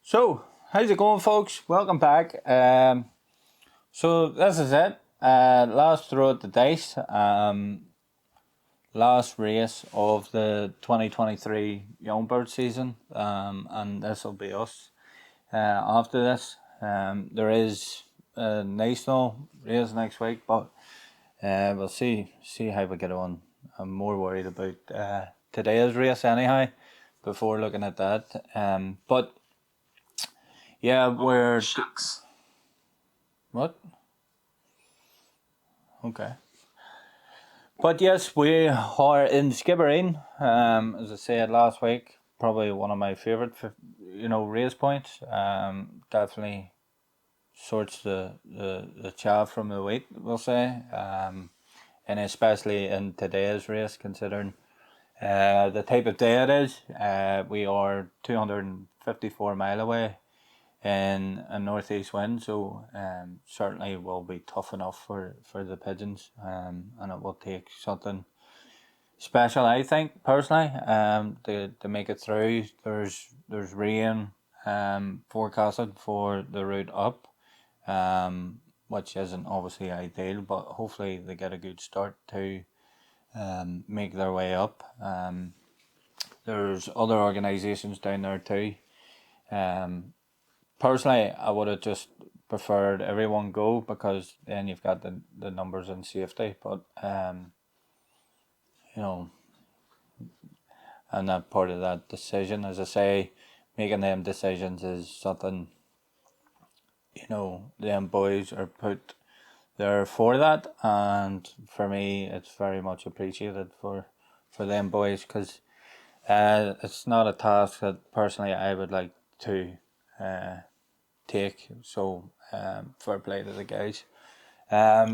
So, how's it going, folks? Welcome back. So this is it. Last throw at the dice. Last race of the 2023 Youngbird season. And this will be us. After this, there is a national race next week, but we'll see how we get on. I'm more worried about today's race anyhow. Before looking at that, but yeah, we're Shucks. what? Okay. But yes, we are in Skibbereen. As I said last week, probably one of my favourite, race points. Definitely sorts the chaff from the wheat, we'll say. And especially in today's race, considering the type of day it is. We are 254 mile away in a northeast wind, so certainly will be tough enough for the pigeons, and it will take something special, I think personally, to make it through. There's rain forecasted for the route up, which isn't obviously ideal, but hopefully they get a good start to make their way up. There's other organisations down there too. Personally, I would have just preferred everyone go, because then you've got the numbers and safety. But you know, I'm not part of that decision. As I say, making them decisions is something, them boys are put there for that, and for me, it's very much appreciated for them boys, because it's not a task that personally I would like to take. So fair play to the guys.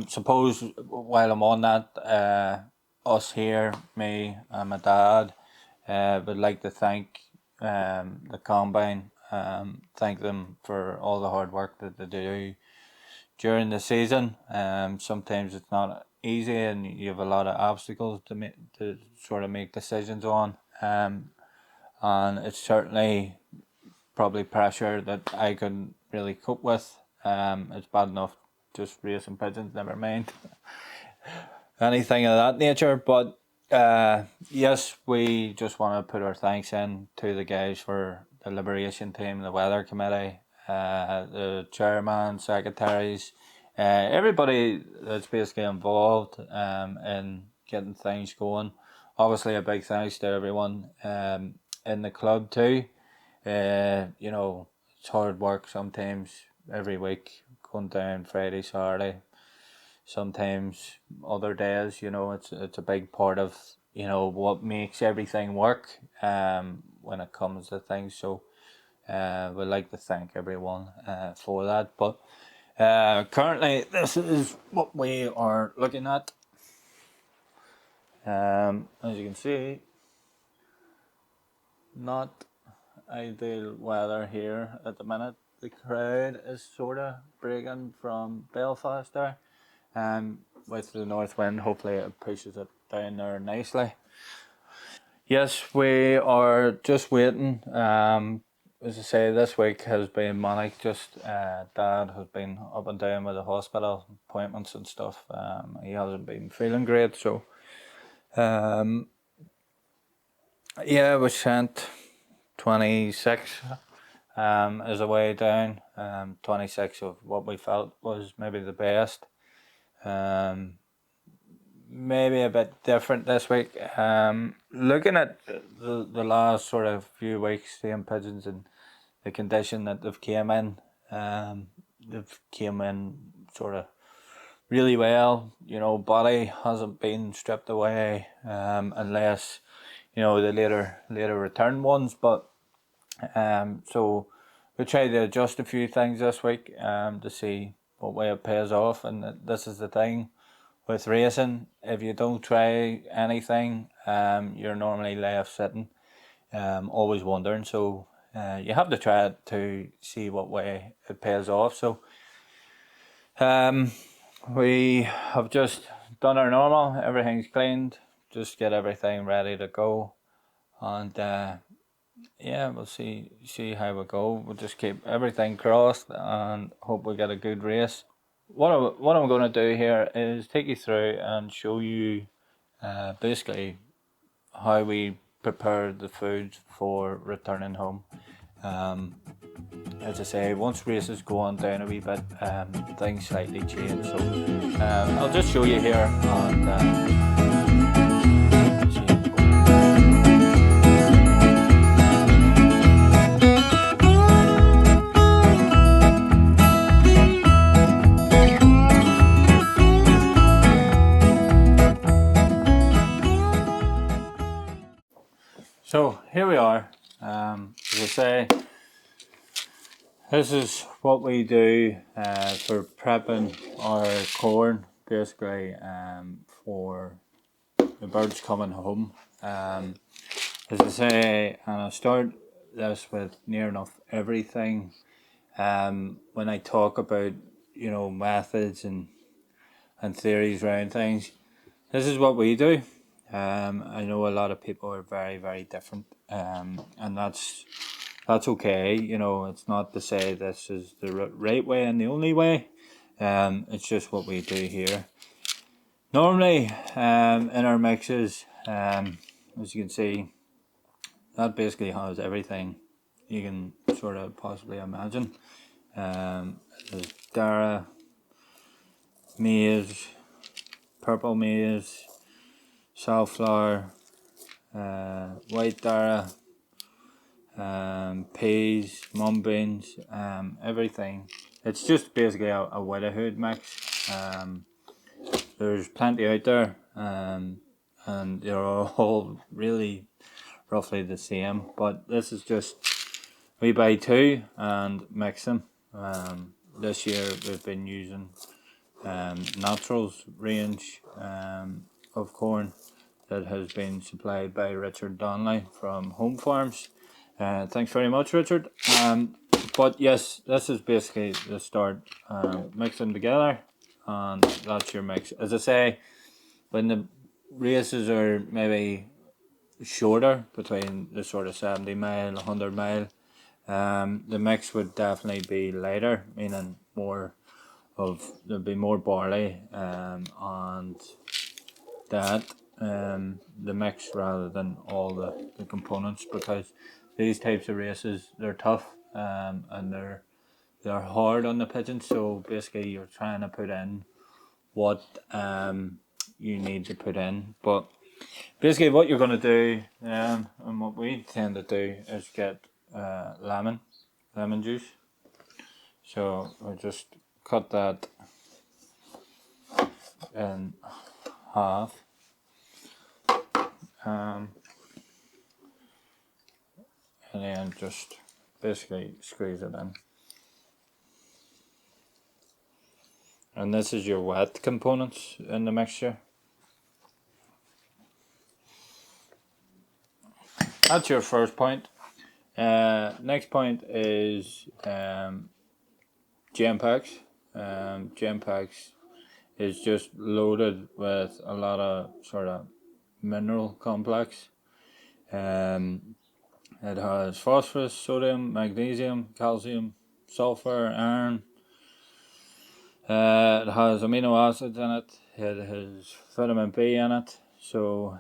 Suppose while I'm on that, us here, me and my dad, would like to thank the combine. Thank them for all the hard work that they do during the season. Sometimes it's not easy, and you have a lot of obstacles to sort of make decisions on. And it's certainly probably pressure that I couldn't really cope with. It's bad enough just racing pigeons, never mind anything of that nature. But yes, we just want to put our thanks in to the guys for the Liberation team, the weather committee, the chairman, secretaries, everybody that's basically involved in getting things going. Obviously, a big thanks to everyone in the club too. It's hard work sometimes every week, going down Friday, Saturday. Sometimes other days, it's a big part of what makes everything work when it comes to things. So we'd like to thank everyone for that. But currently, this is what we are looking at. As you can see, not ideal weather here at the minute. The crowd is sort of breaking from Belfast there. With the north wind, hopefully it pushes it down there nicely. Yes, we are just waiting. As I say, this week has been manic. Just Dad has been up and down with the hospital appointments and stuff. He hasn't been feeling great, so yeah, we sent 26 as a way down. 26 of what we felt was maybe the best. Maybe a bit different this week. Looking at the last sort of few weeks, seeing pigeons and the condition that they've came in, they've came in sort of really well. Body hasn't been stripped away, unless the later return ones. But so we tried to adjust a few things this week to see what way it pays off. And this is the thing with racing: if you don't try anything, you're normally left sitting, always wondering. So you have to try it to see what way it pays off. So we have just done our normal. Everything's cleaned. Just get everything ready to go, and yeah, we'll see how we go. We'll just keep everything crossed and hope we get a good race. What I'm going to do here is take you through and show you basically how we prepare the food for returning home. Um, as I say, once races go on down a wee bit, things slightly change. So I'll just show you here and see how we go. So here we are. As I say, this is what we do for prepping our corn, basically for the birds coming home. As I say, and I start this with near enough everything. When I talk about methods and theories around things, this is what we do. I know a lot of people are very, very different, and that's okay. It's not to say this is the right way and the only way. It's just what we do here. Normally, in our mixes, as you can see, that basically has everything you can sort of possibly imagine. There's Dara, maize, purple maize, safflower, white Dara, peas, mung beans, everything. It's just basically a widowhood mix. There's plenty out there, and they're all really roughly the same. But this is just we buy two and mix them. This year we've been using Naturals range of corn that has been supplied by Richard Donnelly from Home Farms. Thanks very much, Richard. But yes, this is basically the start. Mix them together, and that's your mix. As I say, when the races are maybe shorter, between the sort of 70 mile, 100 mile, the mix would definitely be lighter, meaning there'd be more barley and that the mix rather than all the components, because these types of races, they're tough, and they're hard on the pigeons. So basically you're trying to put in what you need to put in. But basically what you're going to do, and what we tend to do, is get lemon juice. So we'll just cut that in half. And then just basically squeeze it in. And this is your wet components in the mixture. That's your first point. Next point is gem packs. Gem packs is just loaded with a lot of sort of mineral complex. It has phosphorus, sodium, magnesium, calcium, sulfur, iron. It has amino acids in it. It has vitamin B in it. So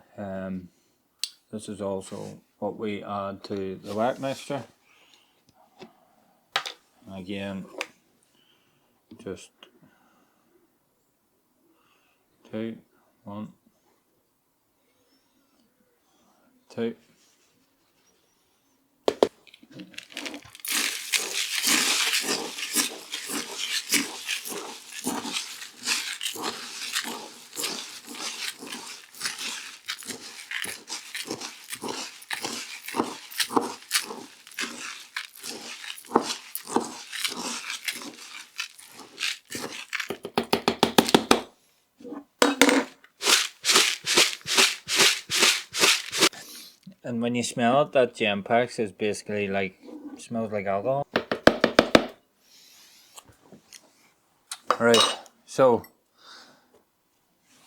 this is also what we add to the wet mixture. Again, just 2, 1, 2. And when you smell it, that gem packs is basically smells like alcohol. Right, so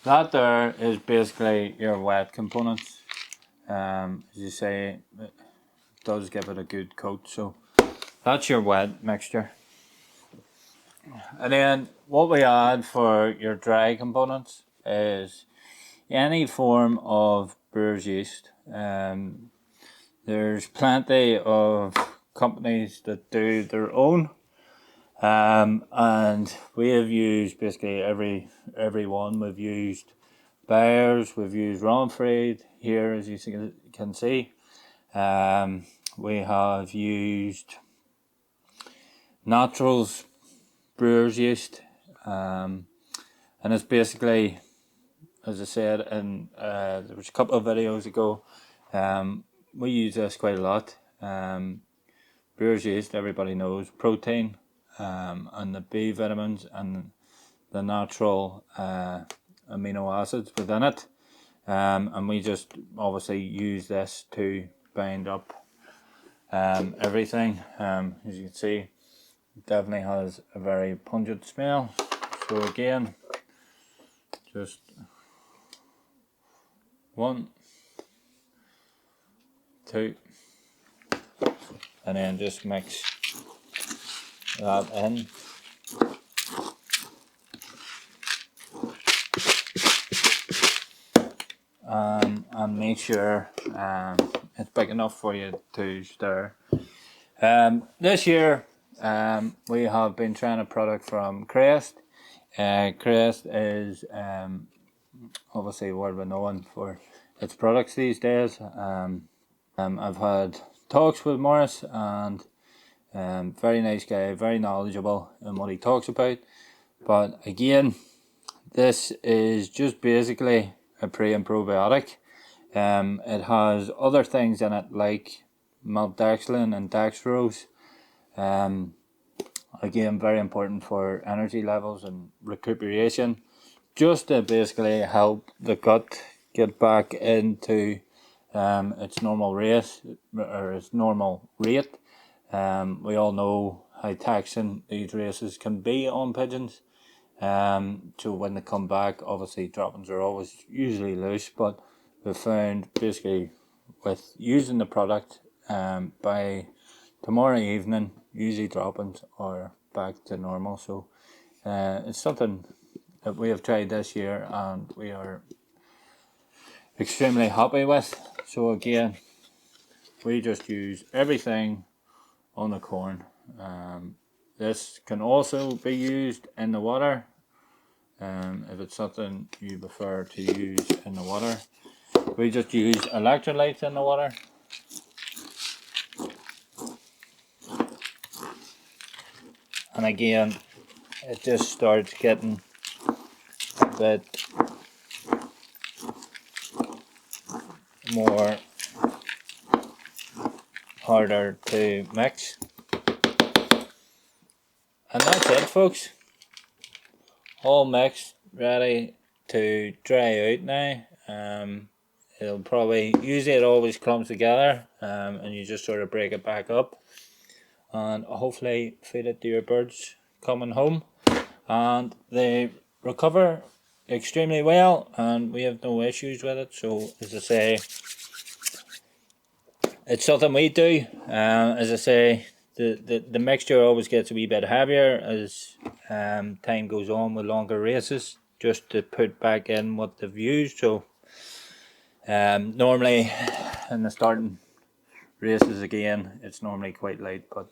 that there is basically your wet components. As you say, does give it a good coat. So that's your wet mixture. And then what we add for your dry components is any form of brewer's yeast. There's plenty of companies that do their own, and we have used basically every one. We've used Bayers, we've used Ronfried here, as you can see. We have used Naturals brewer's yeast, and it's basically, as I said, and there was a couple of videos ago, we use this quite a lot. Brewer's yeast, everybody knows, protein, and the B vitamins and the natural amino acids within it, and we just obviously use this to bind up everything. As you can see, it definitely has a very pungent smell. So again, just 1, 2, and then just mix that in. And make sure it's big enough for you to stir. This year we have been trying a product from Crest. Crest is obviously world renowned for its products these days. I've had talks with Morris, and very nice guy, very knowledgeable in what he talks about. But again, this is just basically a pre and probiotic. It has other things in it like maltodextrin and dextrose. Again, very important for energy levels and recuperation, just to basically help the gut get back into its normal rate, or its normal rate. We all know how taxing these races can be on pigeons. So when they come back, obviously droppings are always usually loose, but we've found basically with using the product, by tomorrow evening, usually droppings are back to normal. So it's something that we have tried this year and we are extremely happy with. So again, we just use everything on the corn. This can also be used in the water, if it's something you prefer to use in the water. We just use electrolytes in the water. And again, it just starts getting a bit more harder to mix. And that's it, folks. All mixed, ready to dry out now. It'll probably, usually it always clumps together, and you just sort of break it back up and hopefully feed it to your birds coming home, and they recover extremely well and we have no issues with it. So as I say, it's something we do. As I say, the mixture always gets a wee bit heavier as time goes on with longer races, just to put back in what they've used. So normally in the starting races again, it's normally quite light, but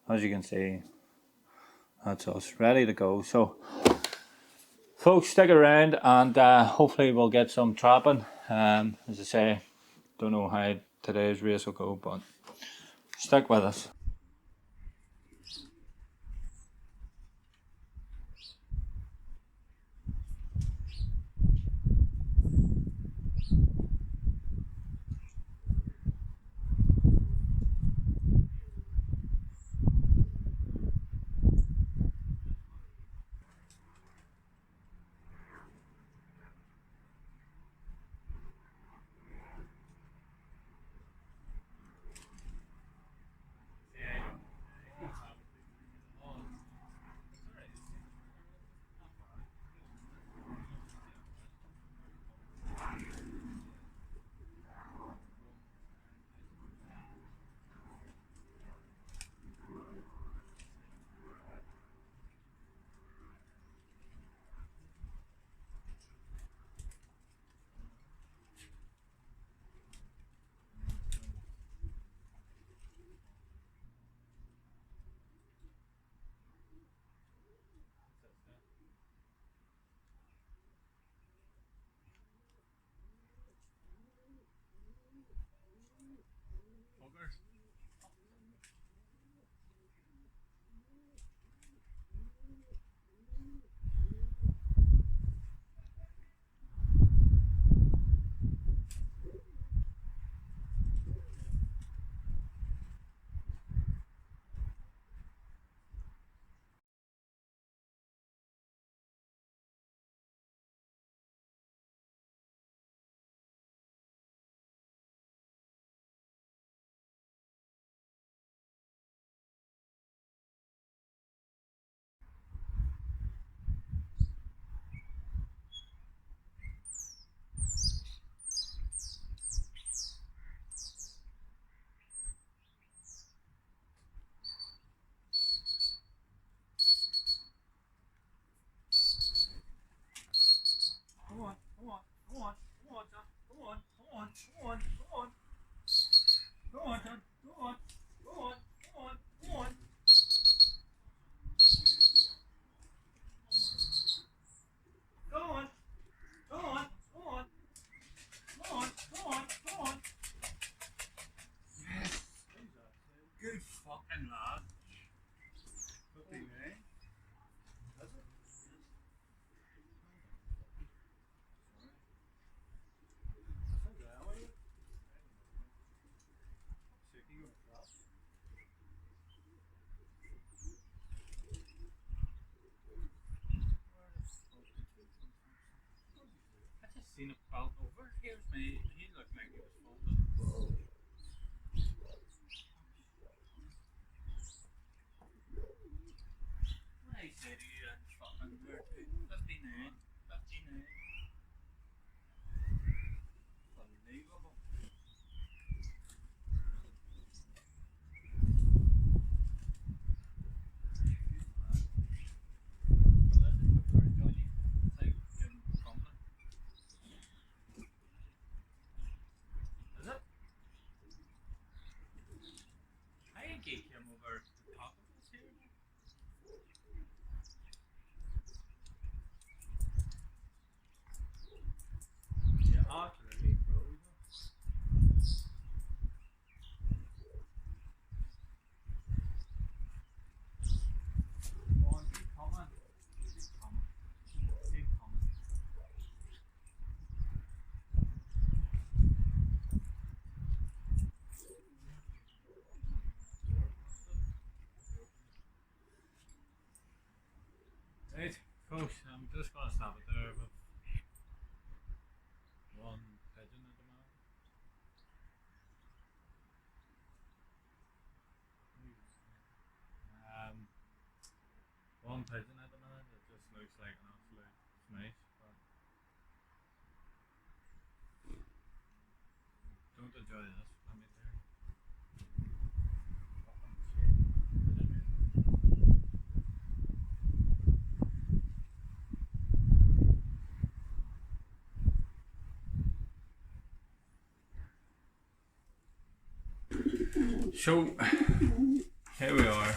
as you can see, that's us ready to go. So folks, stick around and hopefully we'll get some trapping. As I say, don't know how today's race will go, but stick with us. Good fucking lad. What do you mean? Does it? I just seen a belt over. Here's me. He looked like he was folded. I said you had fucking there too. 59. 59. Unbelievable. Came over the top of us here. Yeah, absolutely, bro. Come on, keep coming. Keep coming. Keep coming. Right, folks, I'm just going to stop it there with one pigeon at the moment. One pigeon at the minute, it just looks like an absolute smash, but don't enjoy this, let me tell you. Fucking shit. So here we are.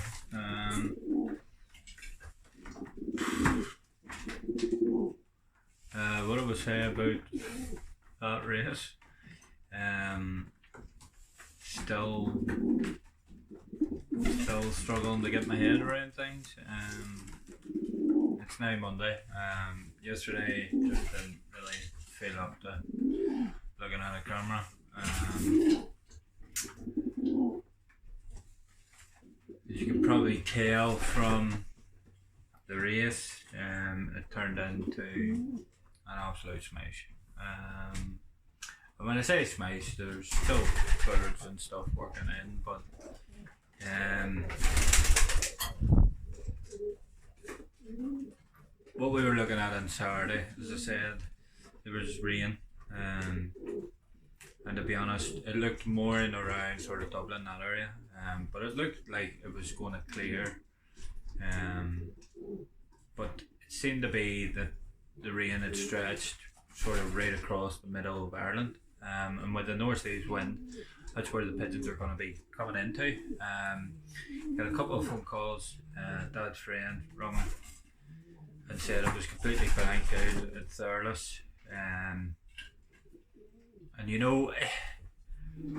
What I was saying about that race. Still struggling to get my head around things. It's now Monday. Yesterday just didn't really feel up to looking at a camera. As you can probably tell from the race, it turned into an absolute smash. And when I say smash, there's still birds and stuff working in, but what we were looking at on Saturday, as I said, there was rain, and to be honest, it looked more in around sort of Dublin, that area, but it looked like it was going to clear, but it seemed to be that the rain had stretched sort of right across the middle of Ireland, and with the northeast wind, that's where the pigeons are going to be coming into. Got a couple of phone calls. Dad's friend rang me and said it was completely blanked out at Thurles, and you know,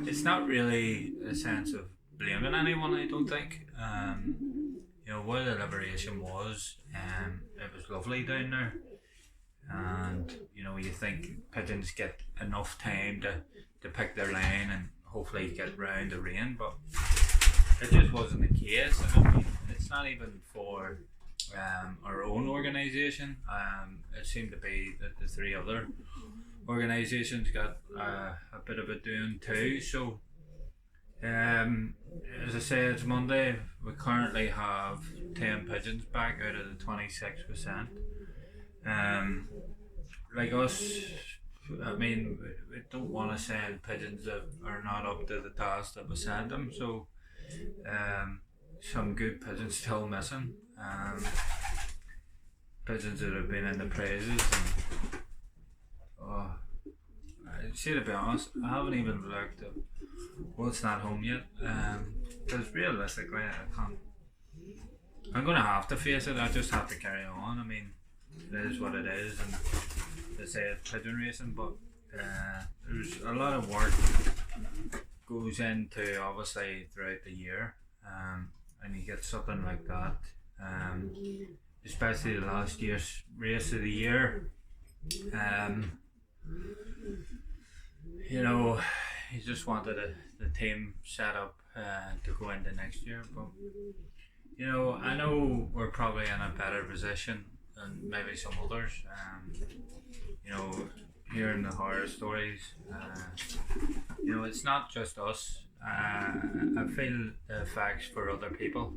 it's not really a sense of blaming anyone, I don't think. You know, where the liberation was, it was lovely down there, and you know, you think pigeons get enough time to pick their line and hopefully get round the rain, but it just wasn't the case. And I mean, it's not even for our own organisation. It seemed to be that the three other organisations got a bit of a doing too. So as I say, it's Monday. We currently have 10 pigeons back out of the 26%. Like us, I mean, we don't want to send pigeons that are not up to the task that we send them, so some good pigeons still missing. Pigeons that have been in the praises, and see, to be honest, I haven't even looked at what's not home yet, because realistically I can't. I'm going to have to face it. I just have to carry on. I mean, it is what it is, and they say it's pigeon racing, but there's a lot of work goes into obviously throughout the year, and you get something like that, um, especially the last year's race of the year. Um, you know, he just wanted the team set up to go into next year, but I know we're probably in a better position than maybe some others. You know, hearing the horror stories, it's not just us. I feel the effects for other people,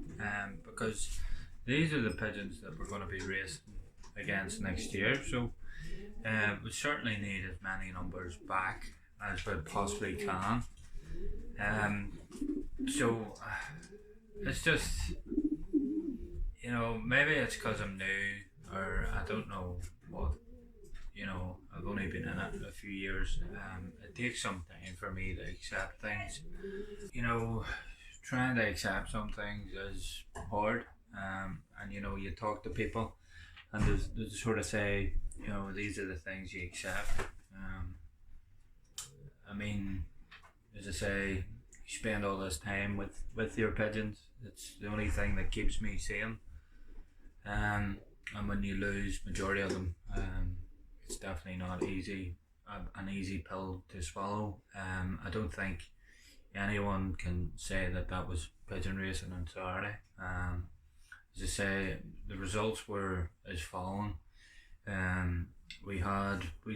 because these are the pigeons that we're going to be racing against next year. So we certainly need as many numbers back as we possibly can. So it's just, maybe it's because I'm new, or I don't know what. I've only been in it a few years. It takes some time for me to accept things. Trying to accept some things is hard. And you talk to people, and they sort of say, these are the things you accept. I mean, as I say, you spend all this time with your pigeons. It's the only thing that keeps me sane. And when you lose majority of them, it's definitely not an easy pill to swallow. I don't think anyone can say that was pigeon racing on Saturday. As I say, the results were as following. We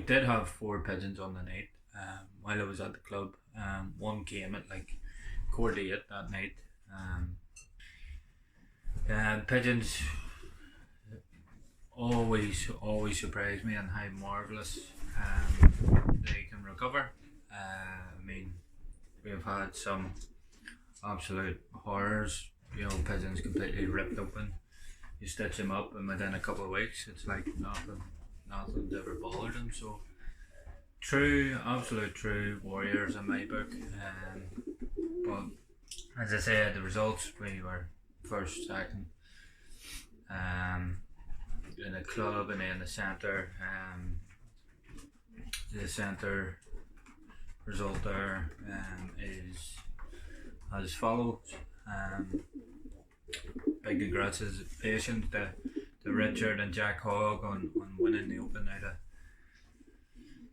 did have 4 pigeons on the night while I was at the club. One came at like 8:15 that night. Pigeons always surprise me and how marvellous they can recover. I mean, we've had some absolute horrors. Pigeons completely ripped open. You stitch them up, and within a couple of weeks, it's like nothing's ever bothered them. So, absolute true warriors in my book. But as I said, the results, we were first, second. In the club, and then the centre. The centre result there is as follows. Big congratulations to Richard and Jack Hogg on winning the Open out of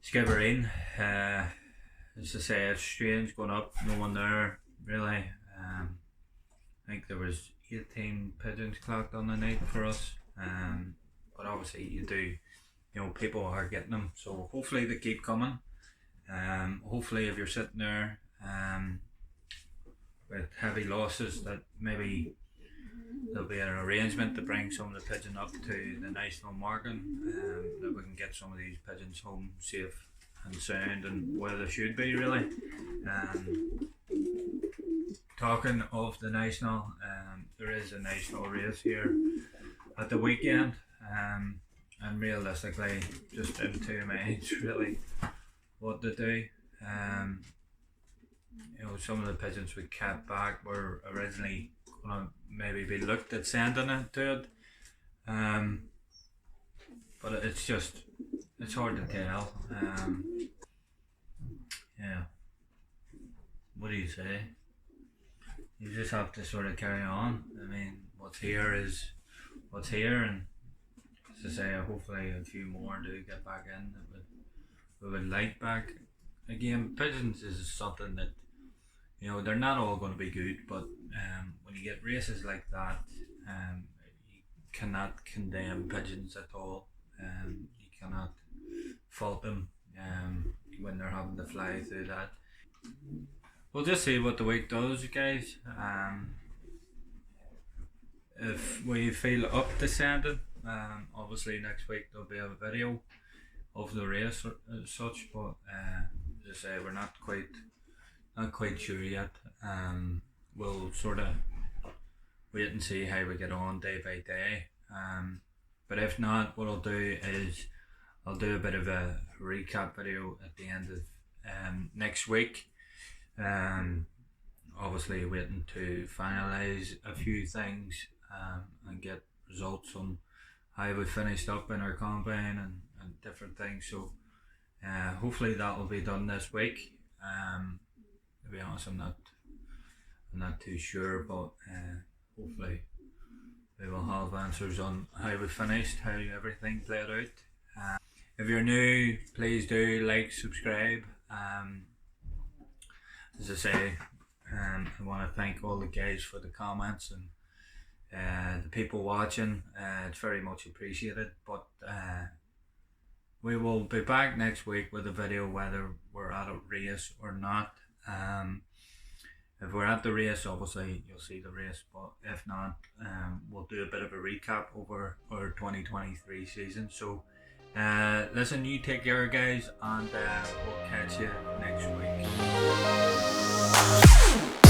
Skibbereen. As I say, it's strange going up, no one there really. I think there was 18 pigeons clocked on the night for us. But obviously you do, people are getting them, so hopefully they keep coming. Hopefully if you're sitting there with heavy losses, that maybe there'll be an arrangement to bring some of the pigeon up to the national marking, that we can get some of these pigeons home safe and sound and where they should be really. Talking of the national, there is a national race here at the weekend, and realistically just in 2 minds really what to do. Some of the pigeons we kept back were originally going to maybe be looked at sending it to it, but it's hard to tell. Yeah, what do you say? You just have to sort of carry on. I mean, what's here is what's here, and as I say, hopefully a few more do get back in that we would like back. Again, pigeons is something that, they're not all going to be good, but when you get races like that, you cannot condemn pigeons at all. You cannot fault them when they're having to fly through that. We'll just see what the week does, guys. If we feel up to sending, obviously next week there'll be a video of the race as such, but as I say, we're not quite sure yet. We'll sort of wait and see how we get on day by day. But if not, what I'll do is I'll do a bit of a recap video at the end of next week. Obviously waiting to finalise a few things and get results on how we finished up in our combine and different things. So hopefully that will be done this week. to be honest, I'm not too sure, but hopefully we will have answers on how we finished, how everything played out. If you're new, please do like, subscribe. As I say, I want to thank all the guys for the comments and the people watching. It's very much appreciated. But we will be back next week with a video whether we're at a race or not. If we're at the race, obviously you'll see the race, but if not, we'll do a bit of a recap over our 2023 season. So listen, you take care guys, and we'll catch you next week.